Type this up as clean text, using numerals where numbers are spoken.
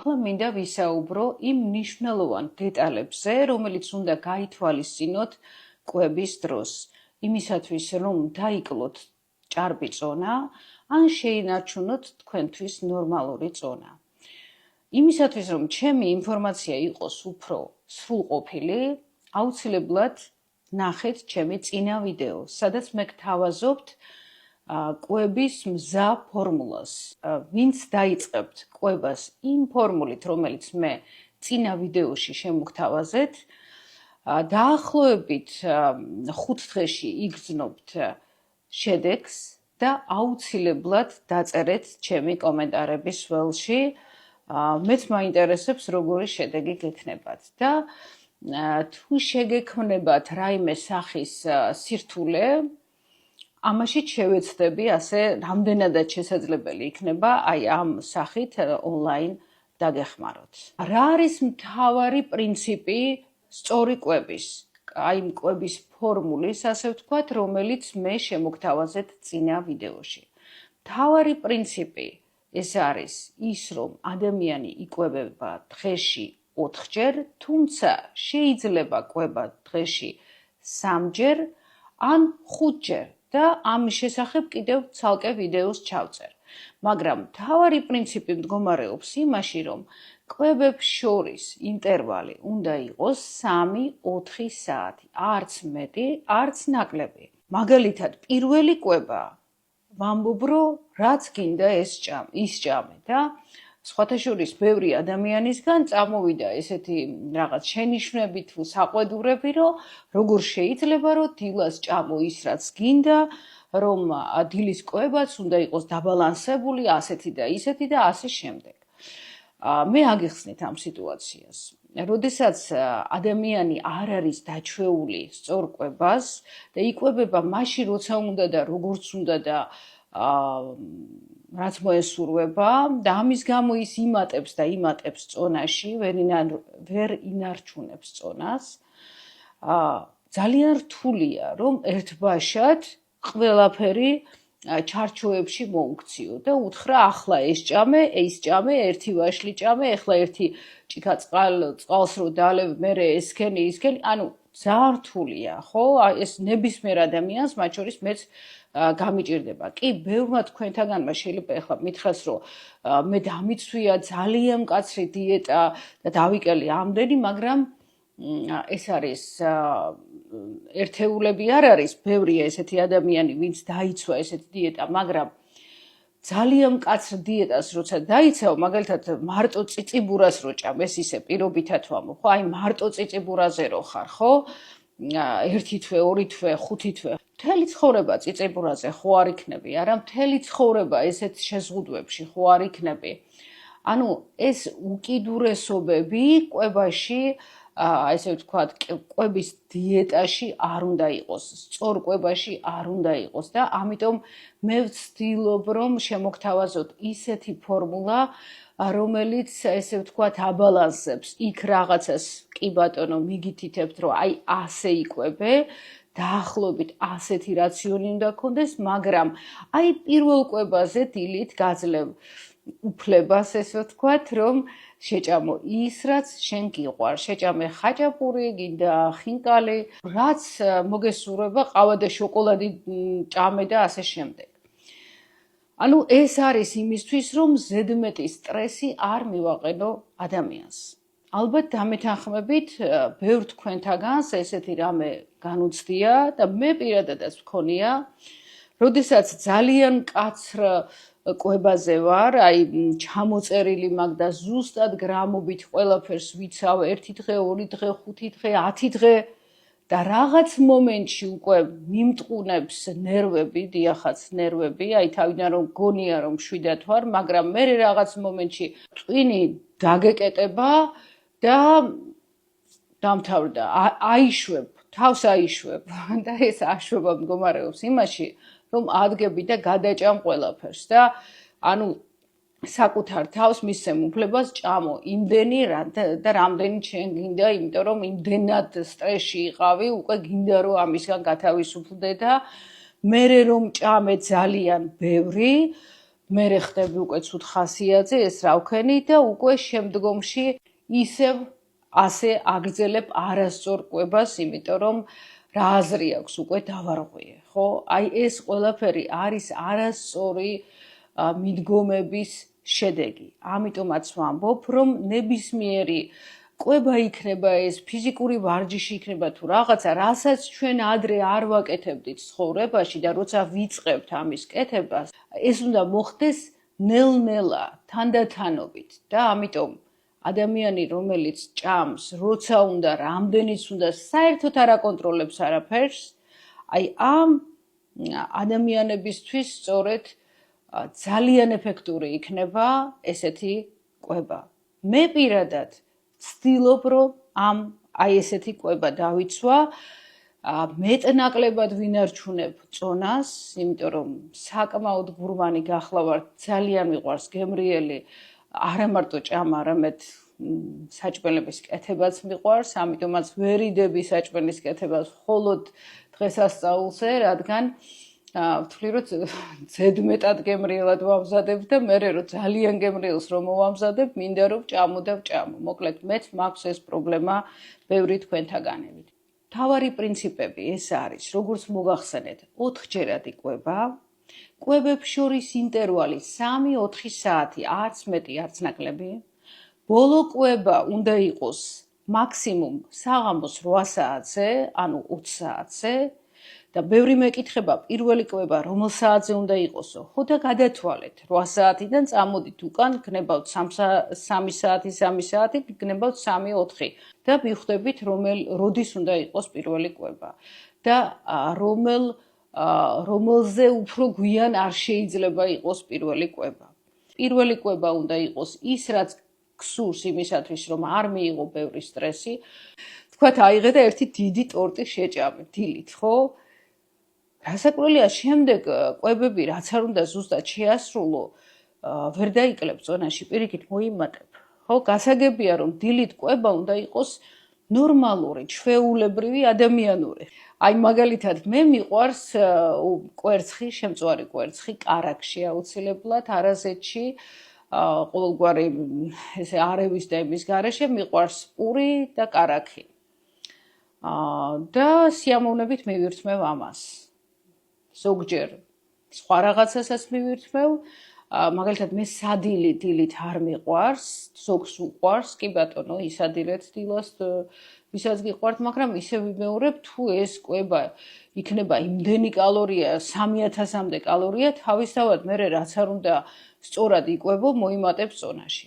ახლა მინდა ვისაუბრო იმ მნიშვნელოვან დეტალებზე, რომელიც უნდა გაითვალისწინოთ კვების დროს, იმისათვის რომ დაიკლოთ ჭარბი წონა, ან შეინარჩუნოთ თქვენთვის ნორმალური წონა. იმისათვის რომ ჩემი ინფორმაცია იყოს უფრო სრულყოფილი, აუცილებლად ნახეთ ჩემი წინა ვიდეო, სადაც მე გთავაზობთ კვების მზა ფორმულას. ვინც დაიწყებთ კვებას იმ ფორმულით, რომელიც მე წინა ვიდეოში შემოგთავაზეთ, დაახლოებით 5 დღეში იგრძნობთ შედეგს და აუცილებლად დაწერეთ ჩემი კომენტარების ველში. მეც მაინტერესებს როგორი შედეგი გექნებათ და თუ შეგექმნებათ რაიმე სახის სირთულე, ამაშიც შევეცდები ასე რამდენადაც შესაძლებელი იქნება აი ამ სახით ონლაინ დაგეხმაროთ. რა არის მთავარი პრინციპი სწორი კვების? აი იმ კვების ფორმულის, ასე ვთქვათ, რომელიც მე შემოგთავაზეთ წინა ვიდეოში. მთავარი პრინციპი ეს არის ის, რომ ადამიანი იკვებება დღეში 4-ჯერ, თუმცა შეიძლება კვება დღეში 3-ჯერ ან 5-ჯერ და ამის შესახებ კიდევ ცალკე ვიდეოს ჩავწერ. მაგრამ მთავარი პრინციპი მდგომარეობს იმაში, რომ კვებებს შორის ინტერვალი უნდა იყოს 3-4 საათი, არც მეტი, არც ნაკლები. მაგალითად, პირველი კვება ვამბობ, რომ რაც გინდა ის ჭამე და სხვათა შორის ბევრი ადამიანისგან წამოვიდა ესეთი რაღაც შენიშვნები თუ საყვედურები, რომ როგორ შეიძლება რომ დილას ჭამო ის რაც გინდა, რომ დილის კვებაც უნდა იყოს დაბალანსებული, ასეთი და ისეთი და ასე შემდეგ. მე აგიხსნით ამ სიტუაციას. როდესაც ადამიანი არ არის დაჩვეული სწორ კვებას და იკვებება მაშინ როცა უნდა და როგორც უნდა და რაც მოესურვება და ამის გამო ის იმატებს წონაში, ვერ ინარჩუნებს წონას. ძალიან რთულია, რომ ერთბაშად ყველაფერი ჩარჩოებში მოუქციო და უთხრა ახლა ეს ჭამე, ერთი ვაშლი ჭამე, ახლა ერთი ჭიქა წყალს რო დალევ, მერე ესქენი, ანუ ძალიან რთულია, ხო? ეს ნებისმიერ ადამიანს, მათ შორის მეც გამიჭირდება. კი, ბევრმა თქვენთაგანმა შეიძლება ახლა მითხრას, რომ მე დამიცვია ძალიან მკაცრი დიეტა და დავიკელი ამდენი, მაგრამ ეს არის ერთეულები არ არის, ბევრია ესეთი ადამიანი, ვინც დაიცვა ესეთი დიეტა, მაგრამ ძალიან მკაცრ დიეტას როცა დაიცავ, მაგალითად მარტო წიწიბურას რო ჭამ, ეს ისე პირობითად ვამბობ, ხო? აი მარტო წიწიბურაზე რო ხარ, ხო? 1 თვე, 2 თვე, 5 თვე. მთელი ცხოვრება წიწიბურაზე ხო არ იქნები, არა მთელი ცხოვრება ესეთ შეზღუდვებში ხო არ იქნები. ანუ ეს უკიდურესობები კვებაში, ესე ვთქვათ, კვების დიეტაში არ უნდა იყოს, სწორ კვებაში არ უნდა იყოს და ამიტომ მე ვცდილობ, რომ შემოგთავაზოთ ისეთი ფორმულა, რომელიც ესე ვთქვათ აბალანსებს. იქ რაღაცას კი ბატონო მიგითითებთ, რომ აი ასე იკვებე, დაახლოებით ასეთი რაციონი უნდა გქონდეს, მაგრამ აი პირველ კვებაზე დილით გაძლევ უფლებას, ესე ვთქვათ, რომ შეჭამო ის, რაც შენ გიყვარ, შეჭამე ხაჭაპური, გინდა ხინკალი, რაც მოგესურვება, ყავა და შოკოლადი ჭამე და ასე შემდეგ. ანუ ეს არის იმისთვის, რომ ზედმეტი სტრესი არ მივაყენო ადამიანს. ალბათ დამეთანხმებით, ბევრ თქვენთაგანს ესეთი რამე განუცდია და მე პირადადაც მქონია, როდესაც ძალიან მკაცრ კვებაზე ვარ, აი ჩამოწერილი მაქვს და ზუსტად გრამობით ყველაფერს ვიცავ, 1 დღე, 2 დღე, 5 დღე, 10 დღე და რაღაც მომენტში უკვე მიმტყუნებს ნერვები, დიახაც ნერვები, აი თავიდან რომ გონია რომ შვიდად ვარ, მაგრამ მე რაღაც მომენტში ტვინი დაგეკეტება და დამთავრდა, აიშვებ, თავს აიშვებ და ეს აშვება მდგომარეობს იმაში, რომ ადგები და გადაჭამ ყველაფერს და ანუ საკუთარ თავს მისცემ უფლებას ჭამო იმდენი და რამდენი შენ გინდა, იმიტომ რომ იმდენად სტრესში იყავი, უკვე გინდა რომ ამისგან გათავისუფლდე და მერე რომ ჭამე ძალიან ბევრი, მერე ხდები უკვე ცუდ ხასიათზე ეს რა ვქენი და უკვე შემდგომში ისევ ასე აგრძელებ არასწორ კვებას, იმიტომ რომ რა აზრი აქვს უკვე დავარღვიე, ხო? აი ეს ყველაფერი არის არასწორი მიდგომების შედეგი. ამიტომაც ვამბობ, რომ ნებისმიერი კვება იქნება ეს, ფიზიკური ვარჯიში იქნება თუ რაღაცა, რასაც ჩვენ ადრე არ ვაკეთებდით ცხოვრებაში და როცა ვიწყებთ ამის კეთებას, ეს უნდა მოხდეს ნელ-ნელა, თანდათანობით და ამიტომ ადამიანი, რომელიც ჭამს, როცა უნდა, რამდენიც უნდა, საერთოდ არ აკონტროლებს არაფერს, აი ამ ადამიანებისთვის სწორედ ძალიან ეფექტური იქნება ესეთი კვება. მე პირადად ვცდილობ, რომ აი ესეთი კვება დავიცვა, მეტნაკლებად ვინარჩუნებ წონას, იმიტომ რომ საკმაოდ გურმანი გახლა ვარ, ძალიან მიყვარს გემრიელი, არა მარტო ჭამა, არამედ საჭმელების კეთებაც მიყვარს, ამიტომაც ვერ იდები საჭმელის კეთებას მხოლოდ დღესასწაულზე, რადგან ვთვლი, რომ ზედმეტად გემრიელად ვამზადებ და მერე რომ ძალიან გემრიელს რომ მოვამზადებ, მინდა რომ ვჭამო და ვჭამო. მოკლედ, მეც მაქვს ეს პრობლემა ბევრი თქვენთაგანებით. მთავარი პრინციპები ეს არის, როგორც მოგახსენეთ, 4-ჯერადი კვება, კვებებს შორის ინტერვალი 3-4 საათი, არც მეტი, არც ნაკლები. ბოლო კვება უნდა იყოს მაქსიმუმ საღამოს 8 საათზე, ანუ 20 საათზე და ბევრი მეკითხება პირველი კვება რომელ საათზე უნდა იყოსო? ხო და გადათვალეთ 8 საათიდან წამოდით უკან, გნებავთ 3 საათი, გნებავთ 3-4 და მივხვდებით როდის უნდა იყოს პირველი კვება და რომელზე უფრო გვიან არ შეიძლება იყოს პირველი კვება. პირველი კვება უნდა იყოს ის, რაც გსურს იმისათვის, რომ არ მიიღო ბევრი სტრესი. თქვათ, აიღე და ერთი დიდი ტორტი შეჭამე დილით, ხო? რასაკვირველია, შემდეგ კვებები, რაც არ უნდა ზუსტად შეასრულო, ვერ დაიკლებ წონაში, პირიქით მოიმატებ. ხო, გასაგებია, რომ დილით კვება უნდა იყოს ნორმალური, ჩვეულებრივი, ადამიანური. აი, მაგალითად, მე მიყვარს კვერცხი, შემწვარი კვერცხი, კარაქში აუცილებლად, არაზეთში, ყოველგვარი ესეარევის და იმის გარეშე მიყვარს პური და კარაქი. და სიამოვნებით მივირთმევ ამას. ზოგჯერ სხვა რაღაცასაც მივირთმევ, მაგალითად მე სადილი დილით არ მიყვარს, ზოგს უყვარს, კი ბატონო, ისადილეთ დილას, ვისაც გიყვართ, მაგრამ ისე ვიმეორებ, თუ ეს კვება იქნება იმდენი კალორია, 3000-მდე კალორია, თავისთავად მე რაც არ უნდა სწორად იკვებო, მოიმატებ წონაში.